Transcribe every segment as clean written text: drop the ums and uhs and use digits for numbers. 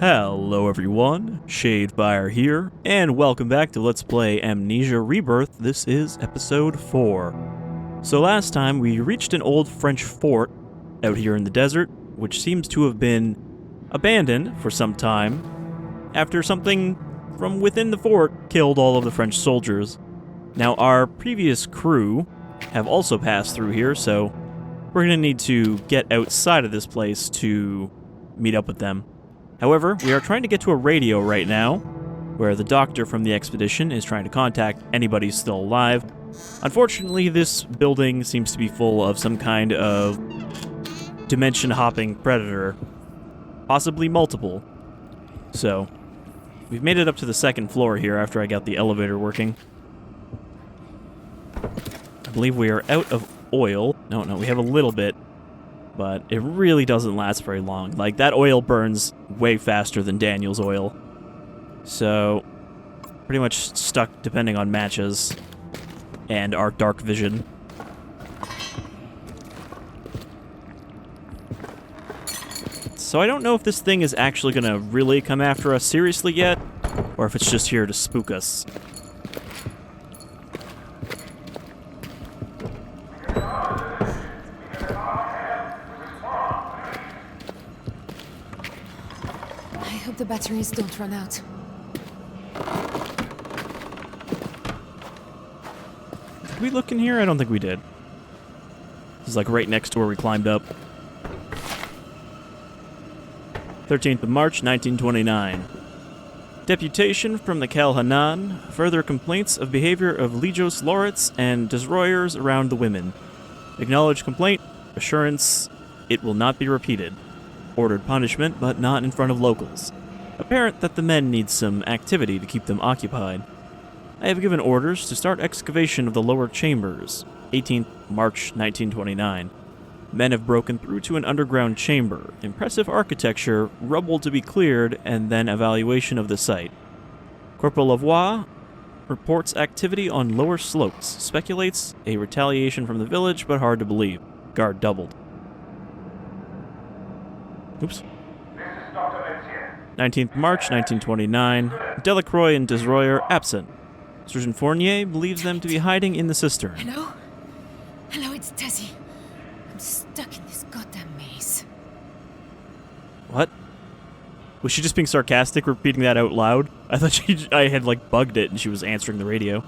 Hello everyone, Shadefire here, and welcome back to Let's Play Amnesia Rebirth. This is Episode 4. So last time we reached an old French fort out here in the desert, which seems to have been abandoned for some time, after something from within the fort killed all of the French soldiers. Now our previous crew have also passed through here, so we're going to need to get outside of this place to meet up with them. However, we are trying to get to a radio right now, where the doctor from the expedition is trying to contact anybody still alive. Unfortunately, this building seems to be full of some kind of dimension-hopping predator, possibly multiple. So, we've made it up to the second floor here after I got the elevator working. I believe we are out of oil. No, we have a little bit. But it really doesn't last very long. Like, that oil burns way faster than Daniel's oil. So, pretty much stuck depending on matches and our dark vision. So I don't know if this thing is actually going to really come after us seriously yet, or if it's just here to spook us. The batteries don't run out. Did we look in here? I don't think we did. This is like right next to where we climbed up. 13th of March, 1929. Deputation from the tin-hanan. Further complaints of behavior of Legios Laureates and destroyers around the women. Acknowledged complaint. Assurance it will not be repeated. Ordered punishment, but not in front of locals. Apparent that the men need some activity to keep them occupied. I have given orders to start excavation of the lower chambers. 18th March 1929. Men have broken through to an underground chamber. Impressive architecture, rubble to be cleared, and then evaluation of the site. Corporal Lavoie reports activity on lower slopes. Speculates a retaliation from the village, but hard to believe. Guard doubled. Oops. 19th March, 1929. Delacroix and Desroyer absent. Surgeon Fournier believes them to be hiding in the cistern. Hello? Hello, it's Tasi. I'm stuck in this goddamn maze. What? Was she just being sarcastic, repeating that out loud? I thought I had, like, bugged it and she was answering the radio.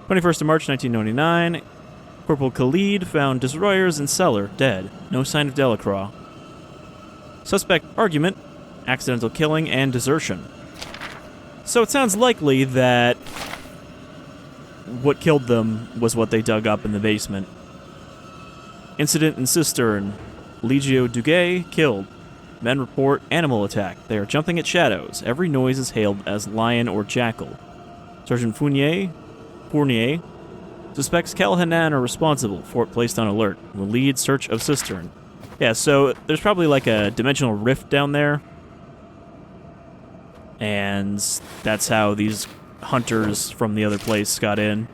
21st of March, 1999. Corporal Khalid found Desroyers in cellar, dead. No sign of Delacroix. Suspect argument. Accidental killing and desertion. So it sounds likely that what killed them was what they dug up in the basement. Incident in cistern. Legio Duguay killed. Men report animal attack. They are jumping at shadows. Every noise is hailed as lion or jackal. Sergeant Fournier suspects tin-hanan are responsible. Fort placed on alert. Will lead search of cistern. Yeah, so there's probably like a dimensional rift down there. And that's how these hunters from the other place got in.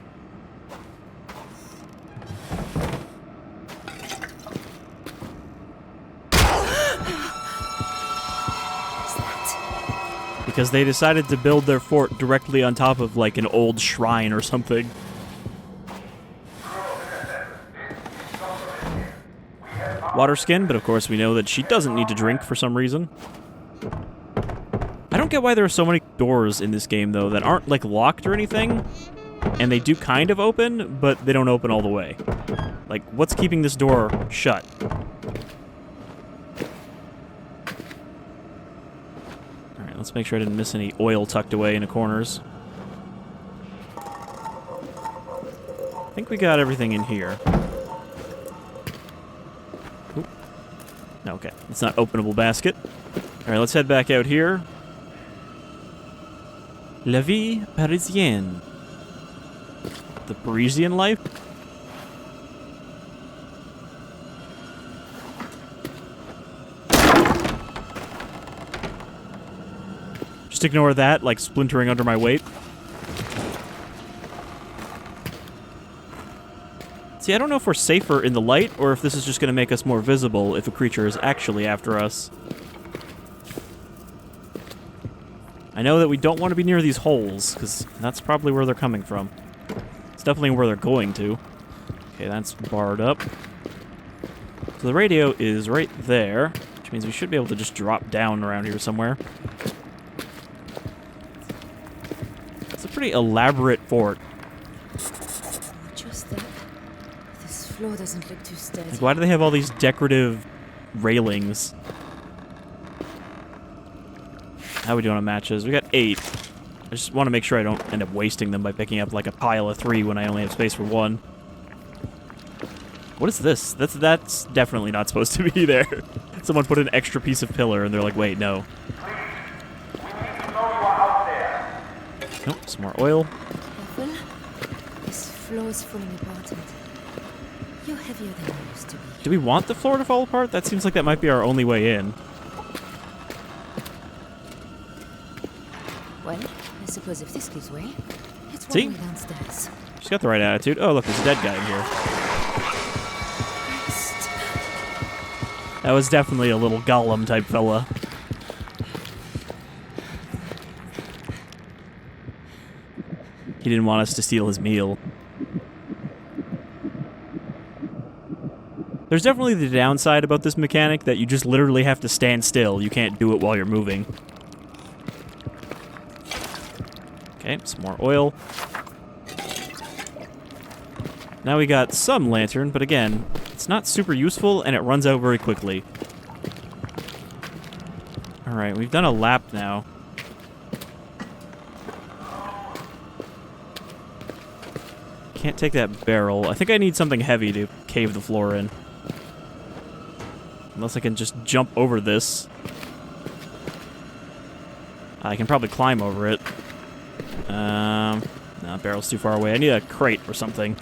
Because they decided to build their fort directly on top of like an old shrine or something. Water skin, but of course we know that she doesn't need to drink for some reason. I don't get why there are so many doors in this game, though, that aren't, like, locked or anything. And they do kind of open, but they don't open all the way. Like, what's keeping this door shut? Alright, let's make sure I didn't miss any oil tucked away in the corners. I think we got everything in here. Oop. Okay, it's not openable basket. Alright, let's head back out here. La vie parisienne. The Parisian life? Just ignore that, like splintering under my weight. See, I don't know if we're safer in the light, or if this is just going to make us more visible if a creature is actually after us. I know that we don't want to be near these holes, because that's probably where they're coming from. It's definitely where they're going to. Okay, that's barred up. So the radio is right there, which means we should be able to just drop down around here somewhere. It's a pretty elaborate fort. Just that. This floor doesn't look too steady. Like, why do they have all these decorative railings? How are we doing on matches? We got 8. I just want to make sure I don't end up wasting them by picking up like a pile of 3 when I only have space for 1. What is this? That's definitely not supposed to be there. Someone put an extra piece of pillar and they're like, wait, no. Nope, some more oil. Careful. This floor is falling apart and you're heavier than you used to be. Do we want the floor to fall apart? That seems like that might be our only way in. Well, I suppose if this gives way, it's See? one way downstairs. She's got the right attitude. Oh, look, there's a dead guy in here. That was definitely a little golem type fella. He didn't want us to steal his meal. There's definitely the downside about this mechanic that you just literally have to stand still. You can't do it while you're moving. Okay, some more oil. Now we got some lantern, but again, it's not super useful and it runs out very quickly. Alright, we've done a lap now. Can't take that barrel. I think I need something heavy to cave the floor in. Unless I can just jump over this. I can probably climb over it. No, barrel's too far away. I need a crate or something.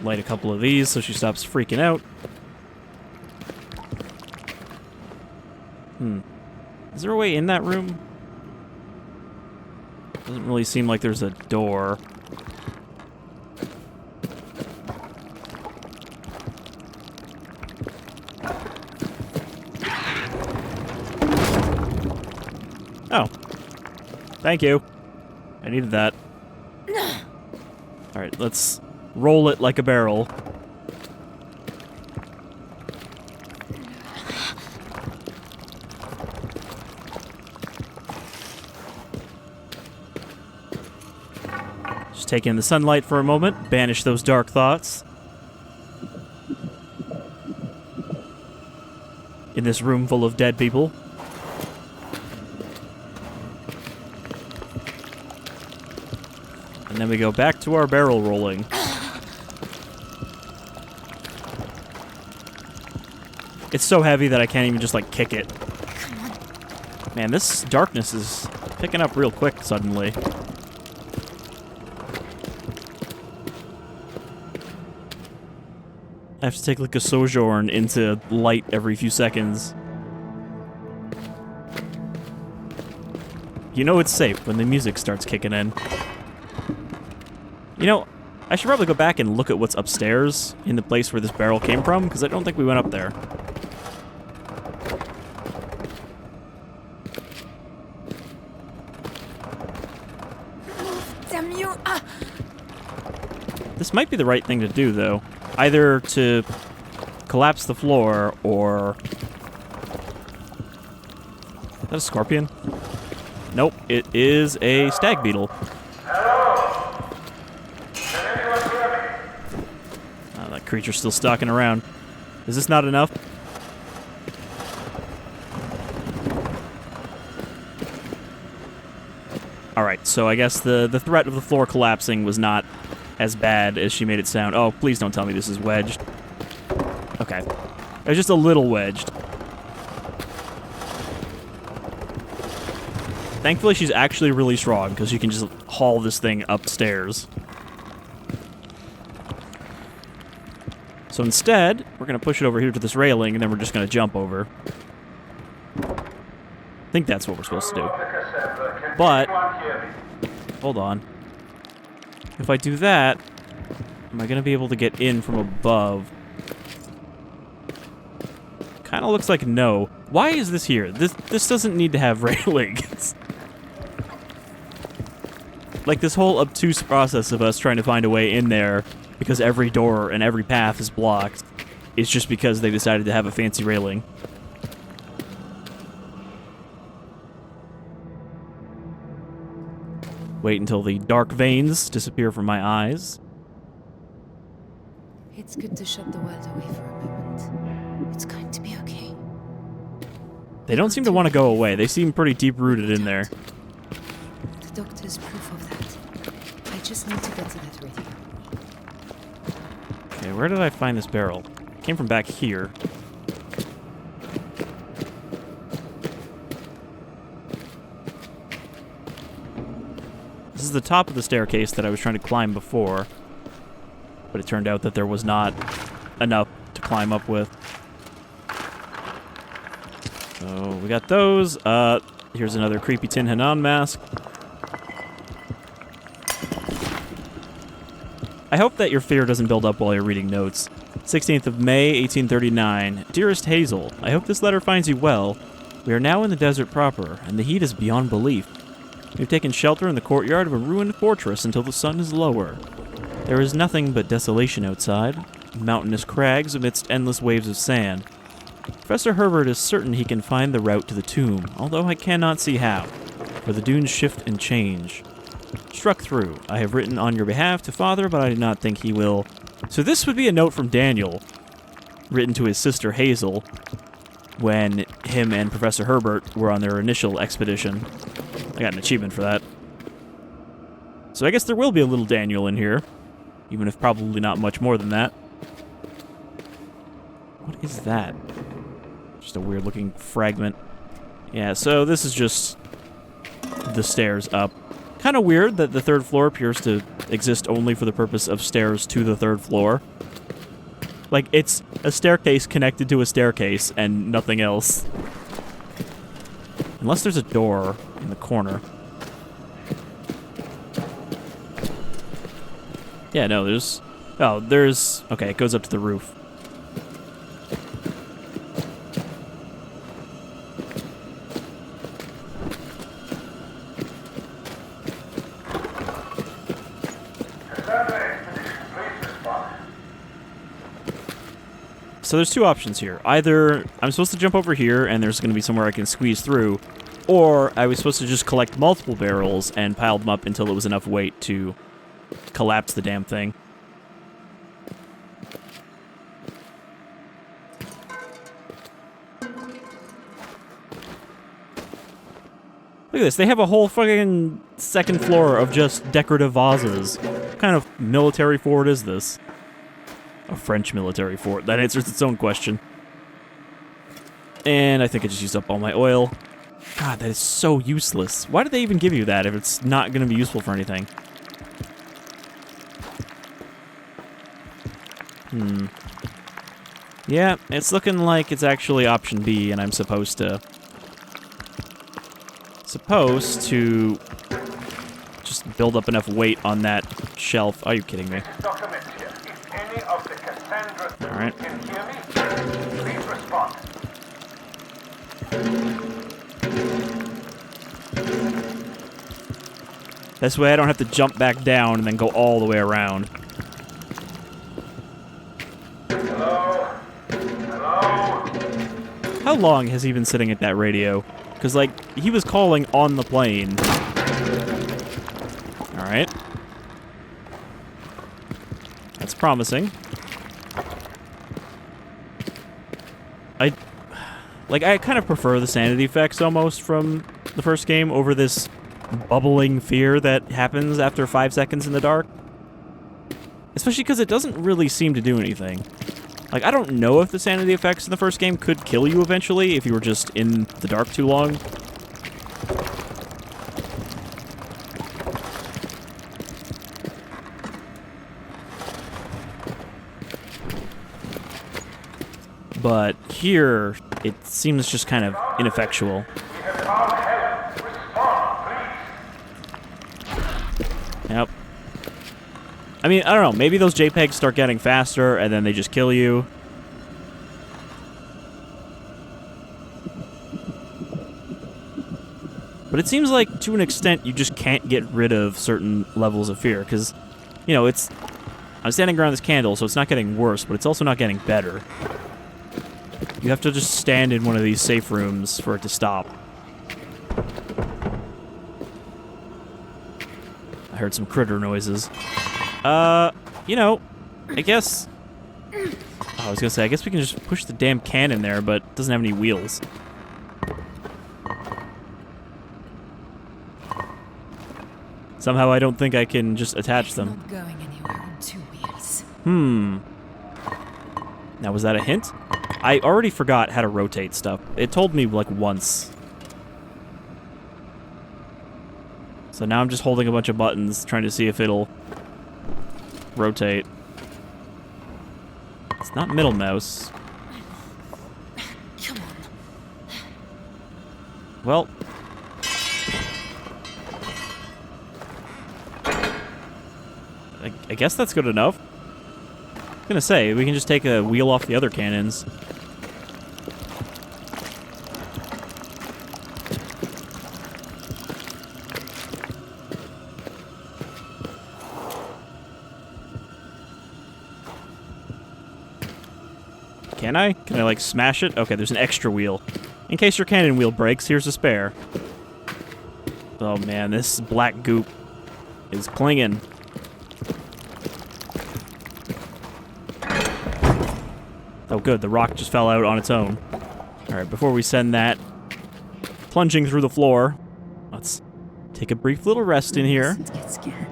Light a couple of these so she stops freaking out. Is there a way in that room? Doesn't really seem like there's a door. Oh. Thank you. I needed that. Alright, let's roll it like a barrel. Just take in the sunlight for a moment, banish those dark thoughts. In this room full of dead people. And then we go back to our barrel rolling. It's so heavy that I can't even just, like, kick it. Man, this darkness is picking up real quick suddenly. I have to take, like, a sojourn into light every few seconds. You know it's safe when the music starts kicking in. You know, I should probably go back and look at what's upstairs in the place where this barrel came from, because I don't think we went up there. Damn you! Ah! This might be the right thing to do, though. Either to collapse the floor, or... Is that a scorpion? Nope, it is a stag beetle. Oh, that creature's still stalking around. Is this not enough? Alright, so I guess the threat of the floor collapsing was not as bad as she made it sound. Oh, please don't tell me this is wedged. Okay. It was just a little wedged. Thankfully, she's actually really strong, because she can just haul this thing upstairs. So instead, we're going to push it over here to this railing, and then we're just going to jump over. I think that's what we're supposed to do. But, hold on. If I do that, am I going to be able to get in from above? Kind of looks like no. Why is this here? This doesn't need to have railings. Like, this whole obtuse process of us trying to find a way in there because every door and every path is blocked is just because they decided to have a fancy railing. Wait until the dark veins disappear from my eyes. It's good to shut the world away for a moment. It's going to be okay. They don't seem to want to go away. They seem pretty deep-rooted in there. The doctor's proof of that. I just need to get to that radio. Okay, where did I find this barrel? It came from back here. This is the top of the staircase that I was trying to climb before, but it turned out that there was not enough to climb up with. So we got those. Here's another creepy tin-hanan mask. I hope that your fear doesn't build up while you're reading notes. 16th of May, 1839. Dearest Hazel, I hope this letter finds you well. We are now in the desert proper, and the heat is beyond belief. We've taken shelter in the courtyard of a ruined fortress until the sun is lower. There is nothing but desolation outside, mountainous crags amidst endless waves of sand. Professor Herbert is certain he can find the route to the tomb, although I cannot see how, for the dunes shift and change. Struck through. I have written on your behalf to Father, but I do not think he will. So this would be a note from Daniel, written to his sister Hazel, when him and Professor Herbert were on their initial expedition. I got an achievement for that. So I guess there will be a little Daniel in here, even if probably not much more than that. What is that? Just a weird-looking fragment. Yeah, so this is just the stairs up. Kind of weird that the third floor appears to exist only for the purpose of stairs to the third floor. Like, it's a staircase connected to a staircase and nothing else. Unless there's a door in the corner. Yeah, no, there's... Oh, there's... Okay, it goes up to the roof. So there's two options here. Either I'm supposed to jump over here and there's going to be somewhere I can squeeze through, or I was supposed to just collect multiple barrels and pile them up until it was enough weight to collapse the damn thing. Look at this, they have a whole fucking second floor of just decorative vases. What kind of military fort is this? A French military fort. That answers its own question. And I think I just used up all my oil. God, that is so useless. Why did they even give you that if it's not going to be useful for anything? Yeah, it's looking like it's actually option B, and I'm supposed to just build up enough weight on that shelf. Are you kidding me? Dr. Metzier, if any of the Cassandra All right. can hear me, please respond. This way I don't have to jump back down and then go all the way around. Hello? Hello? How long has he been sitting at that radio? Because, like, he was calling on the plane. Alright. That's promising. I kind of prefer the sanity effects almost from the first game over this bubbling fear that happens after 5 seconds in the dark. Especially because it doesn't really seem to do anything. Like, I don't know if the sanity effects in the first game could kill you eventually if you were just in the dark too long. But here, it seems just kind of ineffectual. We have I mean, I don't know. Maybe those JPEGs start getting faster, and then they just kill you. But it seems like, to an extent, you just can't get rid of certain levels of fear, because, you know, it's... I'm standing around this candle, so it's not getting worse, but it's also not getting better. You have to just stand in one of these safe rooms for it to stop. I heard some critter noises. You know, I guess... Oh, I was gonna say, I guess we can just push the damn can in there, but it doesn't have any wheels. Somehow I don't think I can just attach them. Not going anywhere on 2 wheels. Now, was that a hint? I already forgot how to rotate stuff. It told me, like, once. So now I'm just holding a bunch of buttons, trying to see if it'll rotate. It's not middle mouse. Come on. Well... I guess that's good enough. I was gonna say, we can just take a wheel off the other cannons. Can I? Can I, like, smash it? Okay, there's an extra wheel. In case your cannon wheel breaks, here's a spare. Oh man, this black goop is clinging. Oh good, the rock just fell out on its own. Alright, before we send that plunging through the floor, let's take a brief little rest in here. I mustn't get scared.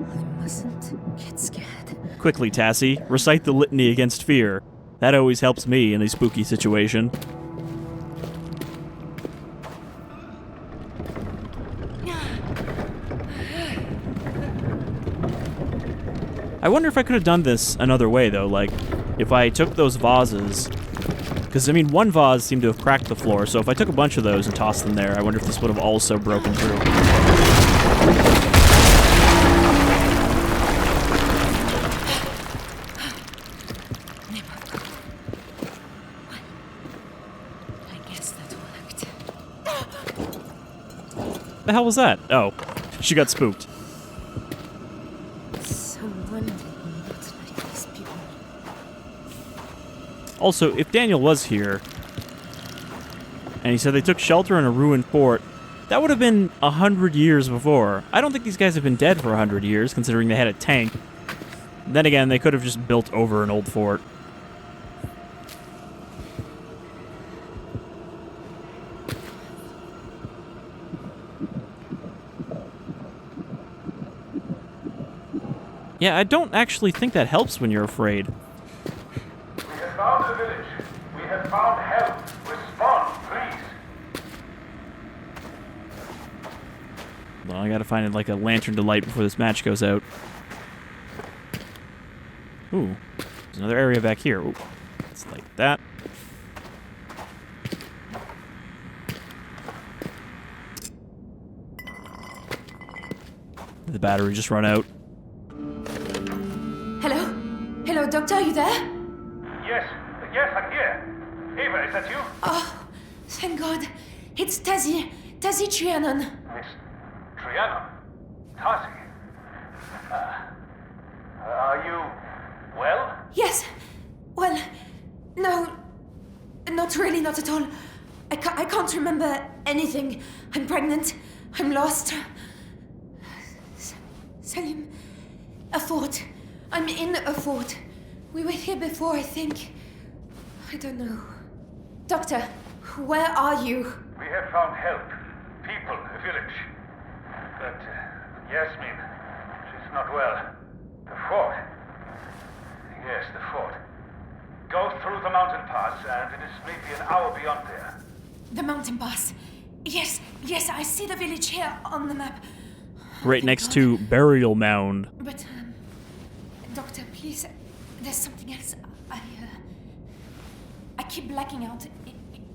I mustn't get scared. Quickly, Tasi, recite the litany against fear. That always helps me in a spooky situation. I wonder if I could have done this another way, though, like, if I took those vases, because, I mean, one vase seemed to have cracked the floor, so if I took a bunch of those and tossed them there, I wonder if this would have also broken through. I guess that worked. The hell was that? Oh, she got spooked. Someone did not like these people. Also, if Daniel was here, and he said they took shelter in a ruined fort, that would have been 100 years before. I don't think these guys have been dead for 100 years, considering they had a tank. Then again, they could have just built over an old fort. Yeah, I don't actually think that helps when you're afraid. We have found the village. We have found help. Respond, please. Well, I gotta find like a lantern to light before this match goes out. Ooh, there's another area back here. Ooh, let's light that. Did the battery just run out? Hello? Hello, Doctor, are you there? Yes, I'm here. Eva, is that you? Oh, thank God. It's Tasi. Tasi tin-hanan. Miss Triana. Tasi. Are you well? Yes. Well, no. Not really, not at all. I can't remember anything. I'm pregnant. I'm lost. Salim. A fort. I'm in a fort. We were here before, I think. I don't know. Doctor, where are you? We have found help. People, a village. But Yasmin, she's not well. The fort. Yes, the fort. Go through the mountain pass, and it is maybe an hour beyond there. The mountain pass. Yes, I see the village here on the map. Right Thank next God. to Burial Mound. But, Doctor, please, there's something else. I keep blacking out.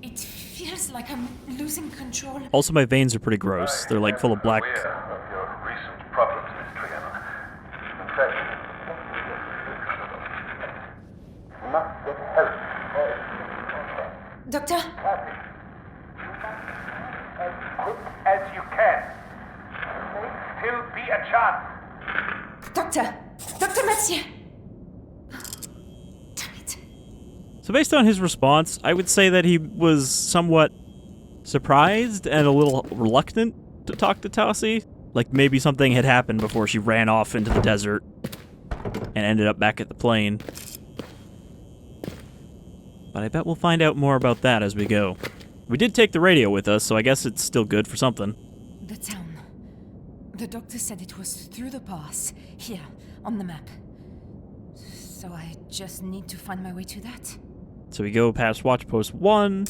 It feels like I'm losing control. Also, my veins are pretty gross. They're like full of black. Aware of your recent problems, Miss Triana. As quick as you can. May still be a chance. Doctor! Dr. Metzier! Damn it. So based on his response, I would say that he was somewhat surprised and a little reluctant to talk to Tasi. Like maybe something had happened before she ran off into the desert and ended up back at the plane. But I bet we'll find out more about that as we go. We did take the radio with us, so I guess it's still good for something. The town. The doctor said it was through the pass, here, on the map. So I just need to find my way to that. So we go past Watch Post 1,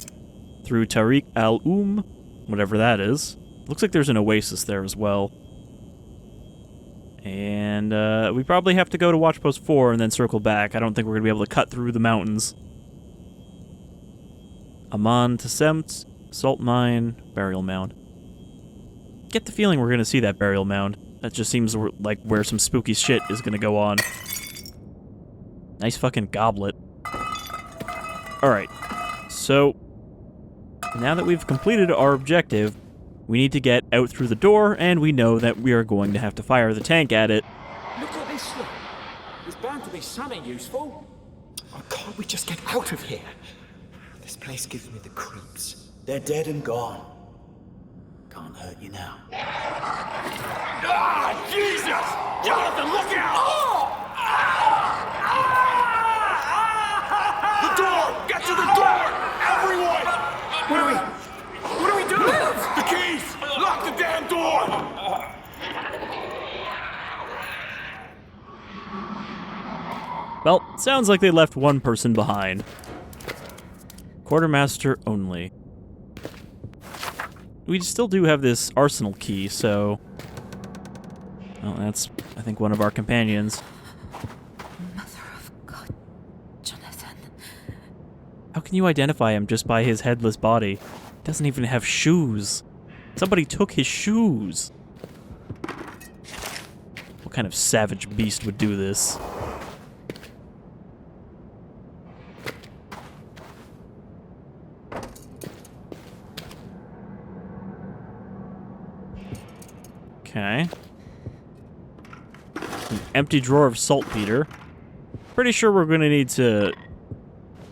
through Tariq al-Um, whatever that is. Looks like there's an oasis there as well. And we probably have to go to Watch Post 4 and then circle back. I don't think we're going to be able to cut through the mountains. Aman Tasemt, Salt Mine, Burial Mound. Get the feeling we're going to see that burial mound. That just seems like where some spooky shit is going to go on. Nice fucking goblet. Alright, so now that we've completed our objective, we need to get out through the door, and we know that we are going to have to fire the tank at it. Look at this, look. There's bound to be something useful. Oh, can't we just get out of here? This place gives me the creeps. They're dead and gone. Can't hurt you now. Ah, Jesus! Jonathan, look out! The door! Get to the door! Everyone! What do we do? The keys! Lock the damn door! Well, sounds like they left one person behind. Quartermaster only. We still do have this arsenal key, so... Well, that's, I think, one of our companions. Mother of God, Jonathan. How can you identify him just by his headless body? He doesn't even have shoes. Somebody took his shoes. What kind of savage beast would do this? Okay. An empty drawer of saltpeter. Pretty sure we're going to need to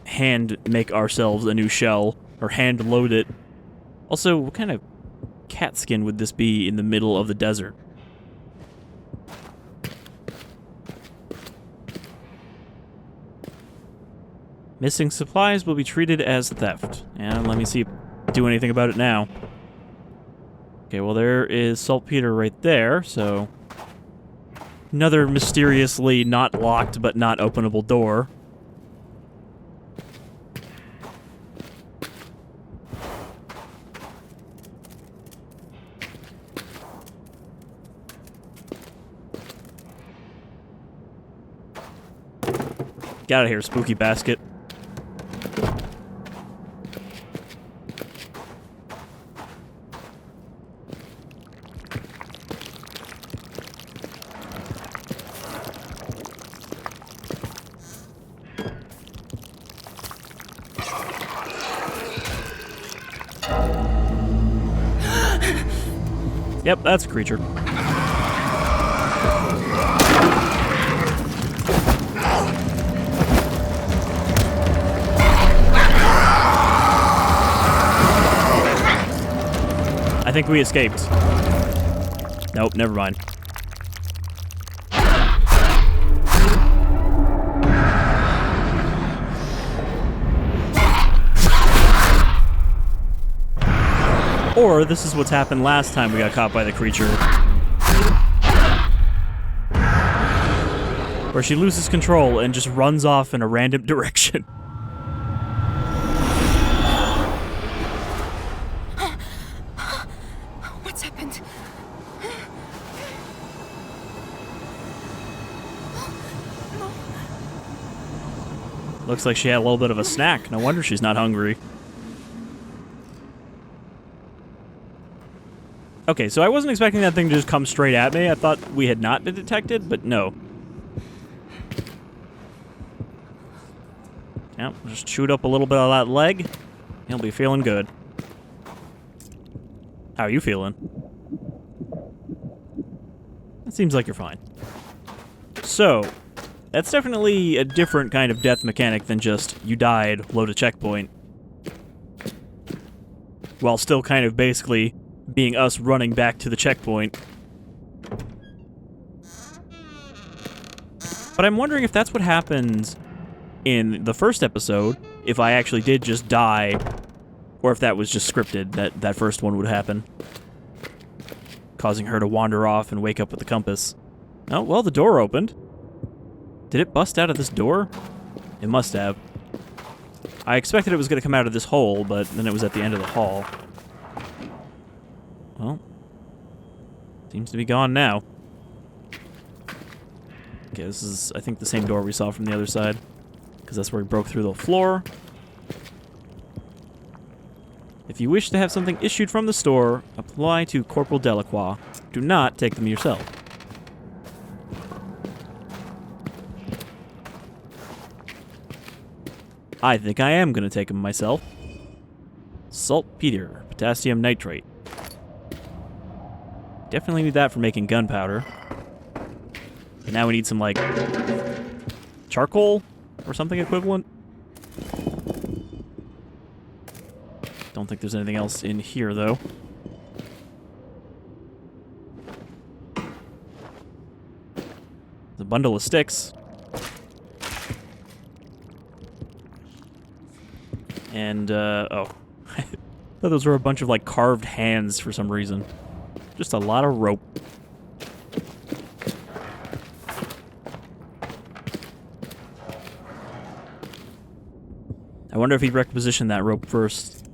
hand make ourselves a new shell, or hand load it. Also, what kind of cat skin would this be in the middle of the desert? Missing supplies will be treated as theft. And let me see, do anything about it now. Okay, well there is saltpeter right there, so... Another mysteriously not locked but not openable door. Get out of here, spooky basket. Yep, that's a creature. I think we escaped. Nope, never mind. Or this is what's happened last time we got caught by the creature. Where she loses control and just runs off in a random direction. What's happened? Looks like she had a little bit of a snack. No wonder she's not hungry. Okay, so I wasn't expecting that thing to just come straight at me. I thought we had not been detected, but no. Yep, just chewed up a little bit of that leg. He'll be feeling good. How are you feeling? It seems like you're fine. So, that's definitely a different kind of death mechanic than just you died, load a checkpoint. While still kind of basically being us running back to the checkpoint. But I'm wondering if that's what happened in the first episode, if I actually did just die, or if that was just scripted, that first one would happen. Causing her to wander off and wake up with the compass. Oh, well, the door opened. Did it bust out of this door? It must have. I expected it was going to come out of this hole, but then it was at the end of the hall. Well, seems to be gone now. Okay, this is, I think, the same door we saw from the other side, because that's where we broke through the floor. If you wish to have something issued from the store, apply to Corporal Delacroix. Do not take them yourself. I think I am going to take them myself. Saltpeter, potassium nitrate. Definitely need that for making gunpowder. And now we need some, like, charcoal or something equivalent. Don't think there's anything else in here, though. The bundle of sticks. And, oh. I thought those were a bunch of, like, carved hands for some reason. Just a lot of rope. I wonder if he'd requisition that rope first.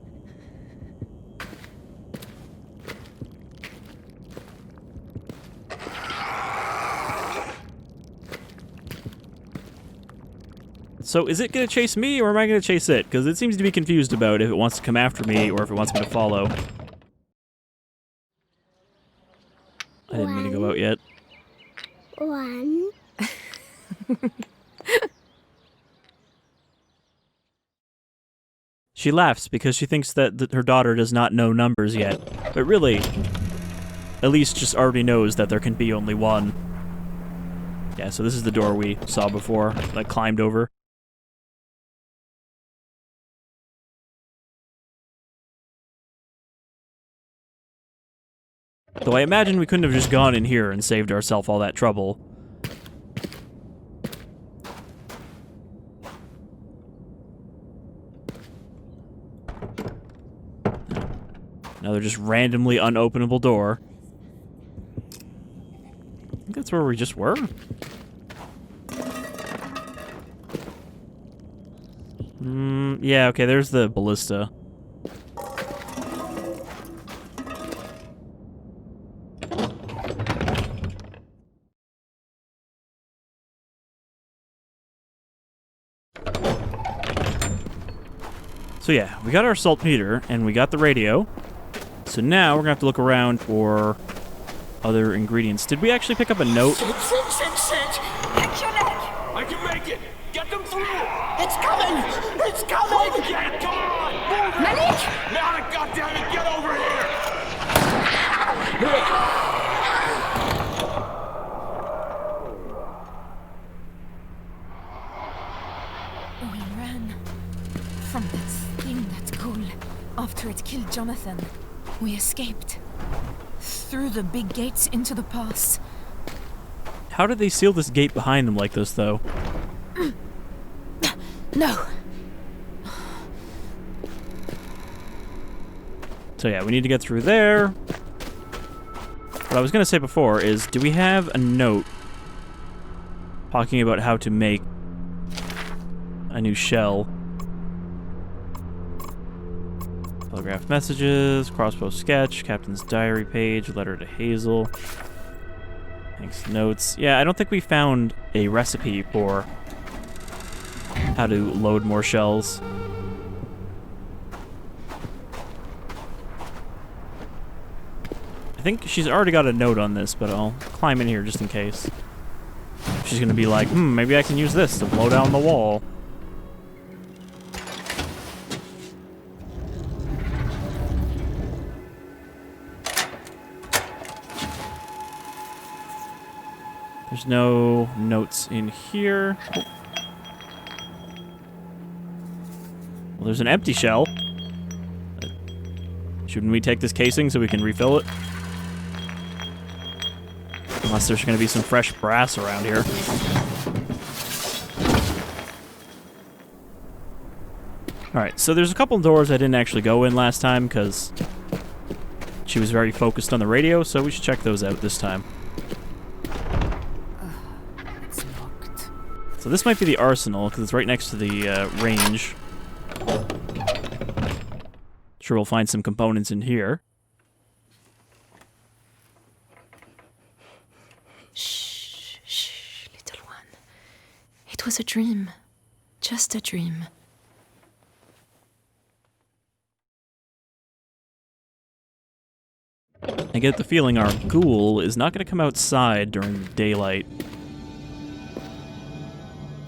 So is it going to chase me, or am I going to chase it? Because it seems to be confused about if it wants to come after me, or if it wants me to follow. I didn't mean to go out yet. One. She laughs because she thinks that her daughter does not know numbers yet. But really, Elise just already knows that there can be only one. Yeah, so this is the door we saw before, like climbed over. Though I imagine we couldn't have just gone in here and saved ourselves all that trouble. Another just randomly unopenable door. I think that's where we just were. Yeah, okay, there's the ballista. So yeah, we got our saltpeter, and we got the radio. So now we're gonna have to look around for other ingredients. Did we actually pick up a note? Sit. Catch your leg. I can make it. Get them through. It's coming! It's coming! Okay, come on. Move it. Malik! Malik, goddammit, get over here. We ran from that thing, that Ghūl, after it killed Jonathan. We escaped. Through the big gates into the pass. How did they seal this gate behind them like this, though? No. So yeah, we need to get through there. What I was gonna say before is, do we have a note talking about how to make a new shell? Telegraph messages, crossbow sketch, captain's diary page, letter to Hazel. Thanks, notes. Yeah, I don't think we found a recipe for how to load more shells. I think she's already got a note on this, but I'll climb in here just in case. She's gonna be like, maybe I can use this to blow down the wall. There's no notes in here. Oh. Well, there's an empty shell. Shouldn't we take this casing so we can refill it? Unless there's going to be some fresh brass around here. Alright, so there's a couple doors I didn't actually go in last time because she was very focused on the radio, so we should check those out this time. It's locked. So this might be the arsenal because it's right next to the range. Sure, we'll find some components in here. Shh, shh, little one. It was a dream. Just a dream. I get the feeling our Ghūl is not going to come outside during the daylight.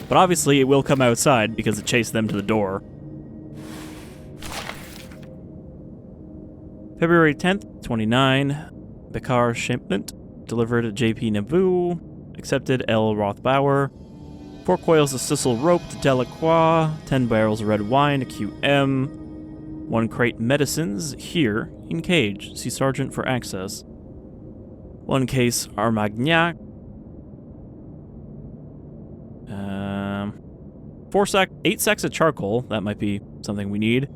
But obviously it will come outside because it chased them to the door. February 10th, 29. Bekar shipment. Delivered at JP Nauvoo. Accepted L. Rothbauer. 4 coils of sisal rope to Delacroix. 10 barrels of red wine to QM. 1 crate medicines here in cage. See Sergeant for access. 1 case Armagnac. 8 sacks of charcoal. That might be something we need.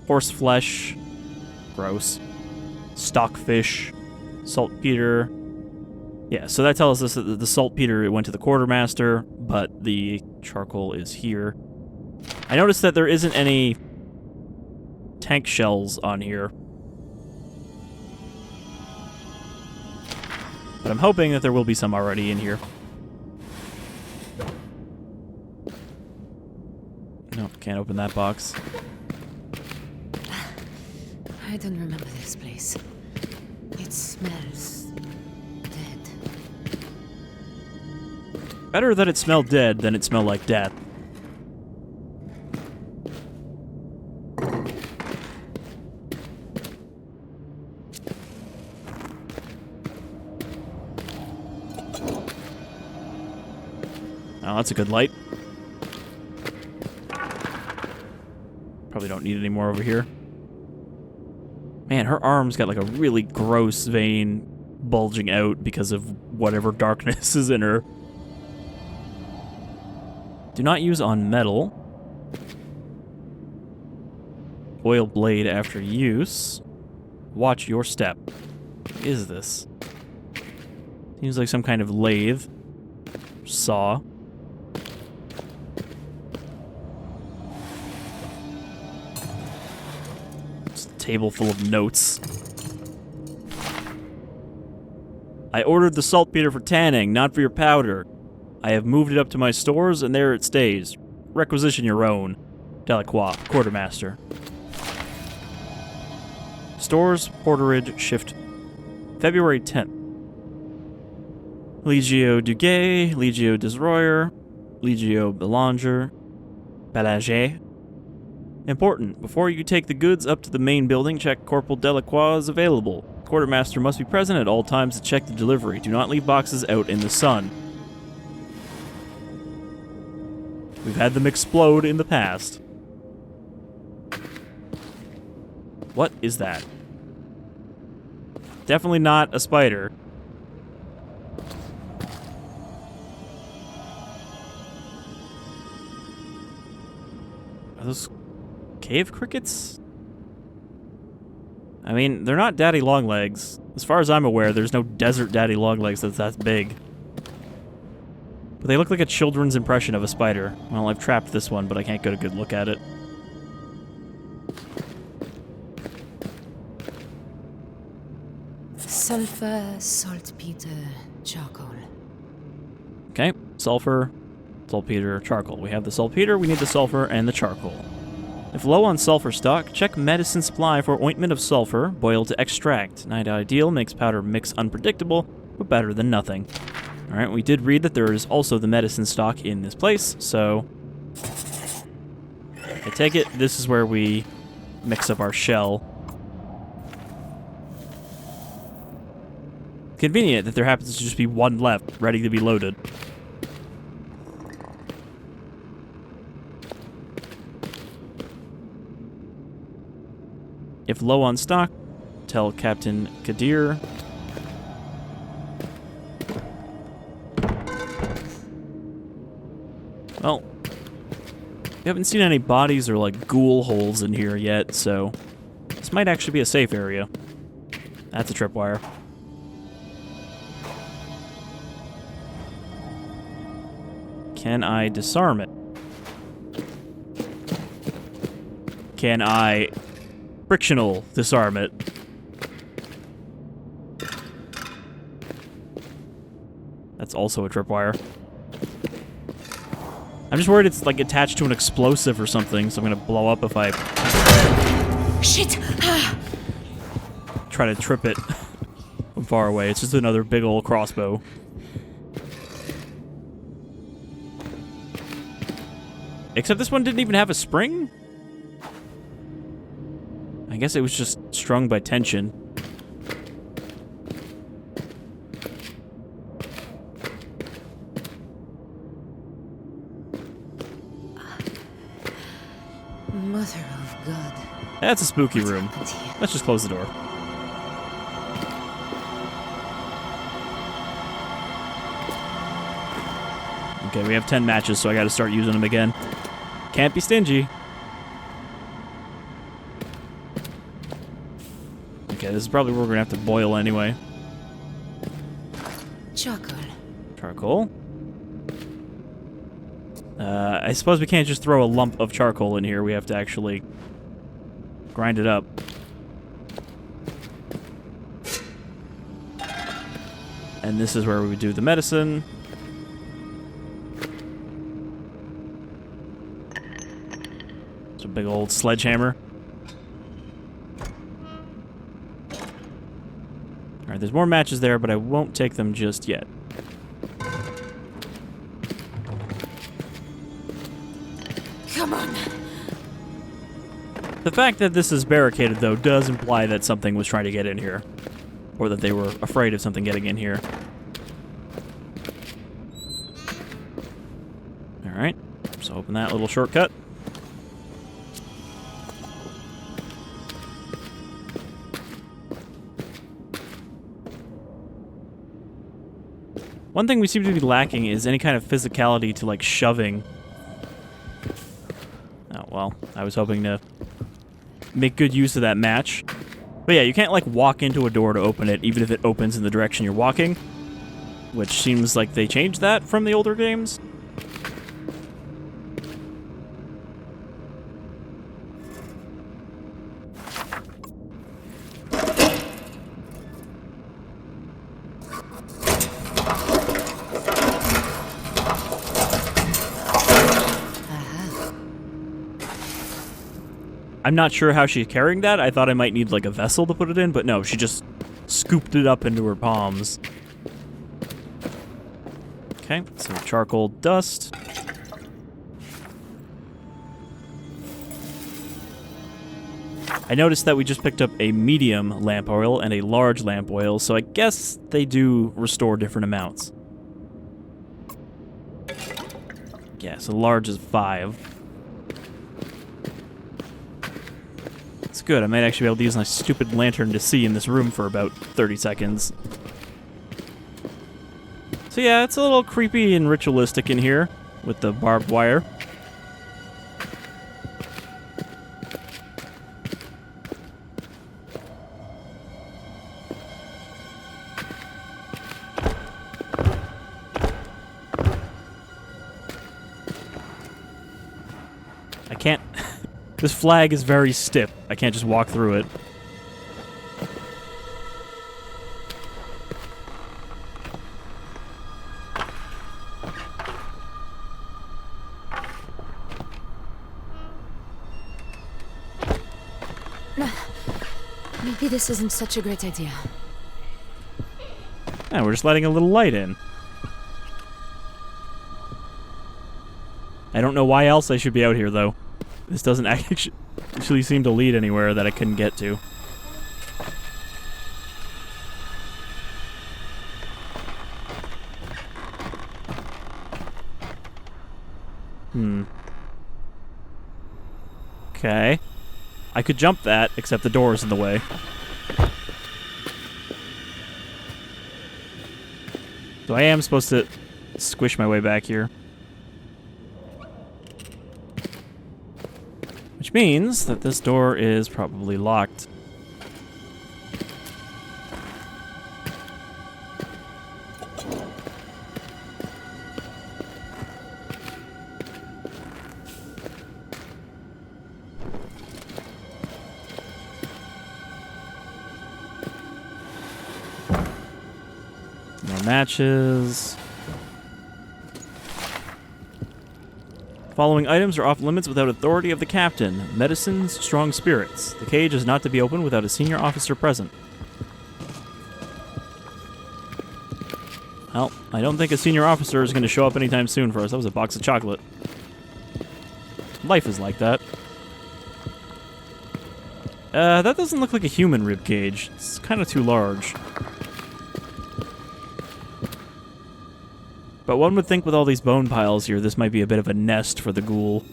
Horse flesh. Gross. Stockfish. Saltpeter. Yeah, so that tells us that the saltpeter it went to the quartermaster, but the charcoal is here. I noticed that there isn't any tank shells on here. But I'm hoping that there will be some already in here. Nope, can't open that box. I don't remember this place. It smells dead. Better that it smelled dead than it smelled like death. Oh, that's a good light. Probably don't need any more over here. Man, her arm's got like a really gross vein bulging out because of whatever darkness is in her. Do not use on metal. Oil blade after use. Watch your step. What is this? Seems like some kind of lathe. Saw. Table full of notes. I ordered the saltpeter for tanning, not for your powder. I have moved it up to my stores, and there it stays. Requisition your own. Delacroix, quartermaster. Stores, porterage, shift. February 10th. Legio Duguay, Legio Desroyer, Legio Belanger, Belanger. Important. Before you take the goods up to the main building, check Corporal Delacroix is available. Quartermaster must be present at all times to check the delivery. Do not leave boxes out in the sun. We've had them explode in the past. What is that? Definitely not a spider. Are those cave crickets? I mean, they're not daddy longlegs. As far as I'm aware, there's no desert daddy longlegs that's that big. But they look like a children's impression of a spider. Well, I've trapped this one, but I can't get a good look at it. Sulfur, saltpeter, charcoal. Okay, sulfur, saltpeter, charcoal. We have the saltpeter, we need the sulfur, and the charcoal. If low on sulfur stock, check medicine supply for ointment of sulfur, boiled to extract. Not ideal, makes powder mix unpredictable, but better than nothing. Alright, we did read that there is also the medicine stock in this place, so I take it this is where we mix up our shell. Convenient that there happens to just be one left, ready to be loaded. If low on stock, tell Captain Kadir. Well, we haven't seen any bodies or, like, Ghūl holes in here yet, so this might actually be a safe area. That's a tripwire. Can I disarm it? Can I frictional disarm it? That's also a tripwire. I'm just worried it's like attached to an explosive or something, so I'm gonna blow up if I Shit! try to trip it from far away. It's just another big old crossbow. Except this one didn't even have a spring? I guess it was just strung by tension. Mother of God. That's a spooky room. Let's just close the door. Okay, we have 10 matches, so I gotta start using them again. Can't be stingy. Okay, this is probably where we're gonna have to boil anyway. Charcoal. Charcoal. I suppose we can't just throw a lump of charcoal in here. We have to actually grind it up. And this is where we would do the medicine. It's a big old sledgehammer. Alright, there's more matches there, but I won't take them just yet. Come on. The fact that this is barricaded, though, does imply that something was trying to get in here. Or that they were afraid of something getting in here. Alright, so open that little shortcut. One thing we seem to be lacking is any kind of physicality to, like, shoving. Oh, well, I was hoping to make good use of that match. But yeah, you can't, like, walk into a door to open it, even if it opens in the direction you're walking. Which seems like they changed that from the older games. I'm not sure how she's carrying that. I thought I might need, like, a vessel to put it in, but no, she just scooped it up into her palms. Okay, so charcoal dust. I noticed that we just picked up a medium lamp oil and a large lamp oil, so I guess they do restore different amounts. Yeah, so large is 5. It's good. I might actually be able to use my stupid lantern to see in this room for about 30 seconds. So yeah, it's a little creepy and ritualistic in here with the barbed wire. I can't... This flag is very stiff. I can't just walk through it. Maybe this isn't such a great idea. Yeah, we're just letting a little light in. I don't know why else I should be out here, though. This doesn't actually seem to lead anywhere that I couldn't get to. Okay. I could jump that, except the door is in the way. So I am supposed to squish my way back here. Which means that this door is probably locked. More matches. Following items are off limits without authority of the captain. Medicines, strong spirits. The cage is not to be opened without a senior officer present. Well, I don't think a senior officer is going to show up anytime soon for us. That was a box of chocolate. Life is like that. That doesn't look like a human rib cage. It's kind of too large. But one would think with all these bone piles here, this might be a bit of a nest for the ghoul.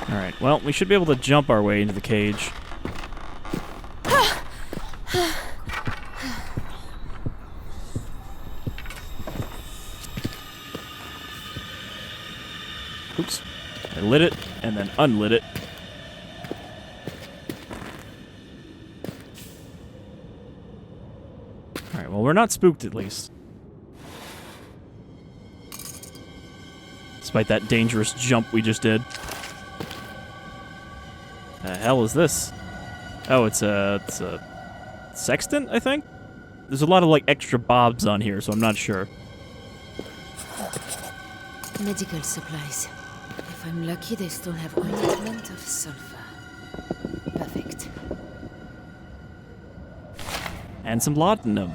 Alright, well, we should be able to jump our way into the cage. Oops. I lit it, and then unlit it. Alright, well, we're not spooked at least. Despite that dangerous jump we just did. The hell is this? Oh, it's a sextant, I think? There's a lot of, like, extra bobs on here, so I'm not sure. Medical supplies. If I'm lucky, they still have ointment of sulfur. Perfect. And some laudanum.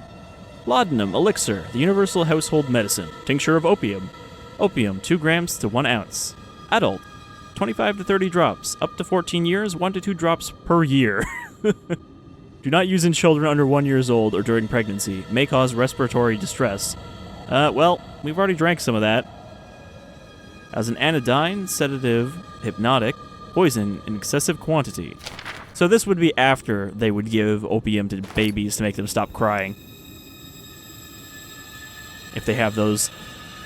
Laudanum, elixir, the universal household medicine. Tincture of opium. Opium, 2 grams to 1 ounce. Adult, 25 to 30 drops. Up to 14 years, 1 to 2 drops per year. Do not use in children under 1 year old or during pregnancy. May cause respiratory distress. Well, we've already drank some of that. As an anodyne, sedative, hypnotic, poison in excessive quantity. So this would be after they would give opium to babies to make them stop crying. If they have those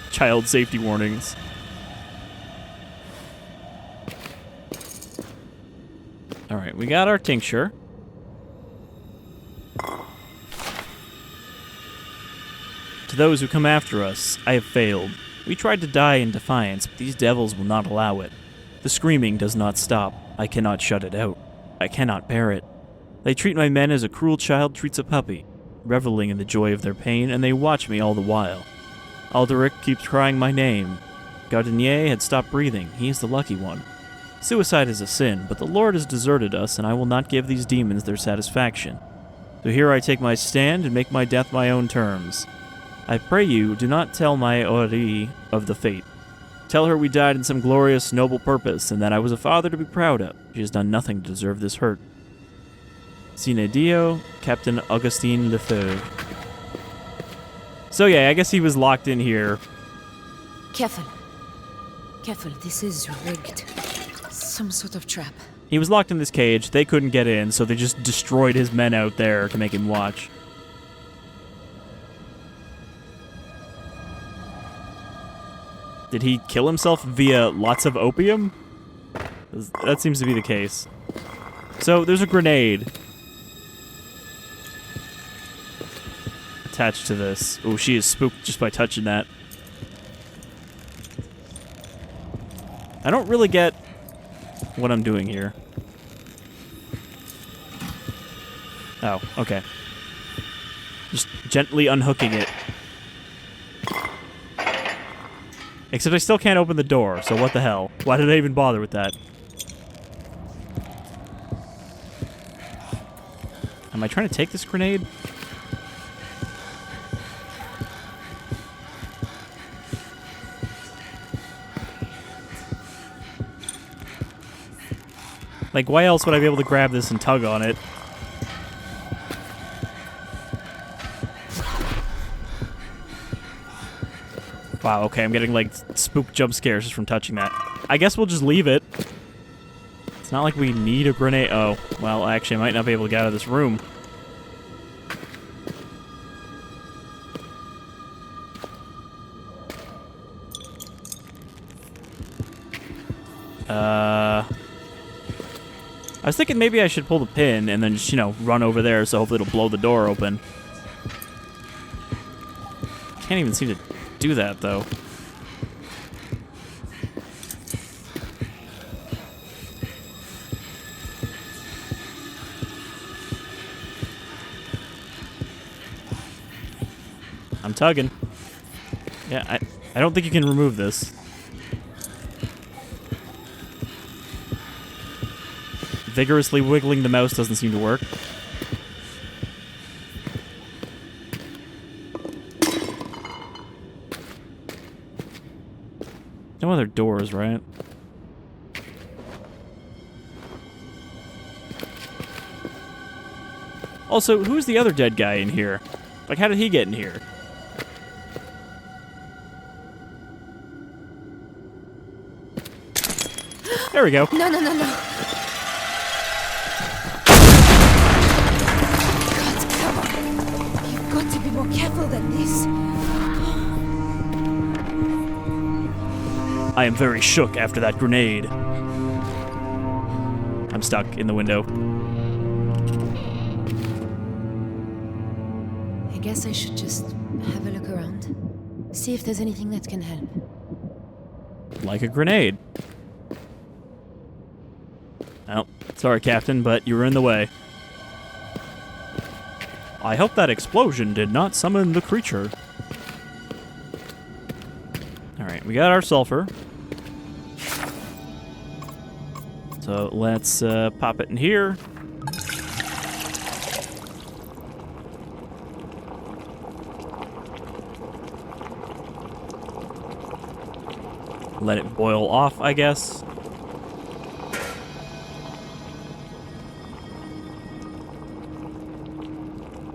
child safety warnings. Alright, we got our tincture. To those who come after us, I have failed. We tried to die in defiance, but these devils will not allow it. The screaming does not stop. I cannot shut it out. I cannot bear it. They treat my men as a cruel child treats a puppy, reveling in the joy of their pain, and they watch me all the while. Alderic keeps crying my name. Gardenier had stopped breathing. He is the lucky one. Suicide is a sin, but the Lord has deserted us, and I will not give these demons their satisfaction. So here I take my stand and make my death my own terms. I pray you, do not tell my Ori of the fate. Tell her we died in some glorious, noble purpose, and that I was a father to be proud of. She has done nothing to deserve this hurt. Sine Dio, Captain Augustine Lefebvre. So yeah, I guess he was locked in here. Careful. Careful, this is rigged. Some sort of trap. He was locked in this cage, they couldn't get in, so they just destroyed his men out there to make him watch. Did he kill himself via lots of opium? That seems to be the case. So, there's a grenade attached to this. Oh, she is spooked just by touching that. I don't really get what I'm doing here. Oh, okay. Just gently unhooking it. Except I still can't open the door, so what the hell? Why did I even bother with that? Am I trying to take this grenade? Like, why else would I be able to grab this and tug on it? Wow, okay, I'm getting, like, spook jump scares just from touching that. I guess we'll just leave it. It's not like we need a grenade. Oh, well, actually, I might not be able to get out of this room. I was thinking maybe I should pull the pin and then just, you know, run over there so hopefully it'll blow the door open. Can't even seem to do that, though. I'm tugging. Yeah, I don't think you can remove this. Vigorously wiggling the mouse doesn't seem to work. No other doors, right? Also, who's the other dead guy in here? Like, how did he get in here? There we go. No, no, no, no. God, come on. You've got to be more careful than this. I am very shook after that grenade. I'm stuck in the window. I guess I should just have a look around. See if there's anything that can help. Like a grenade. Oh, sorry, Captain, but you were in the way. I hope that explosion did not summon the creature. Alright, we got our sulfur. So let's pop it in here. Let it boil off, I guess.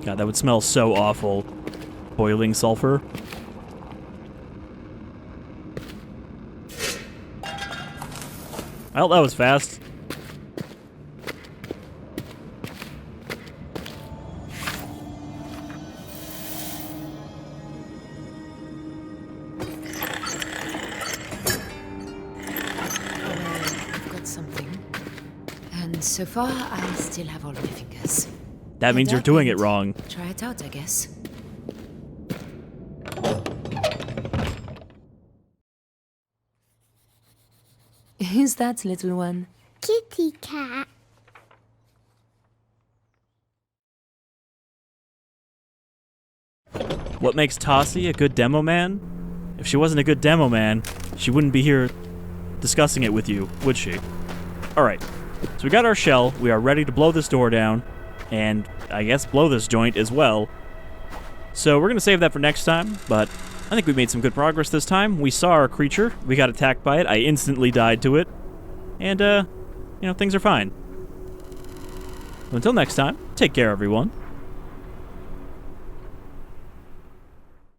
God, that would smell so awful. Boiling sulfur. Well, that was fast. I've got something. And so far, I still have all my fingers. That means you're doing it wrong. Try it out, I guess. Who's that, little one? Kitty cat. What makes Tasi a good demo man? If she wasn't a good demo man, she wouldn't be here discussing it with you, would she? Alright, so we got our shell, we are ready to blow this door down, and I guess blow this joint as well. So we're going to save that for next time, but I think we made some good progress this time. We saw our creature, we got attacked by it, I instantly died to it, and, you know, things are fine. Until next time, take care, everyone.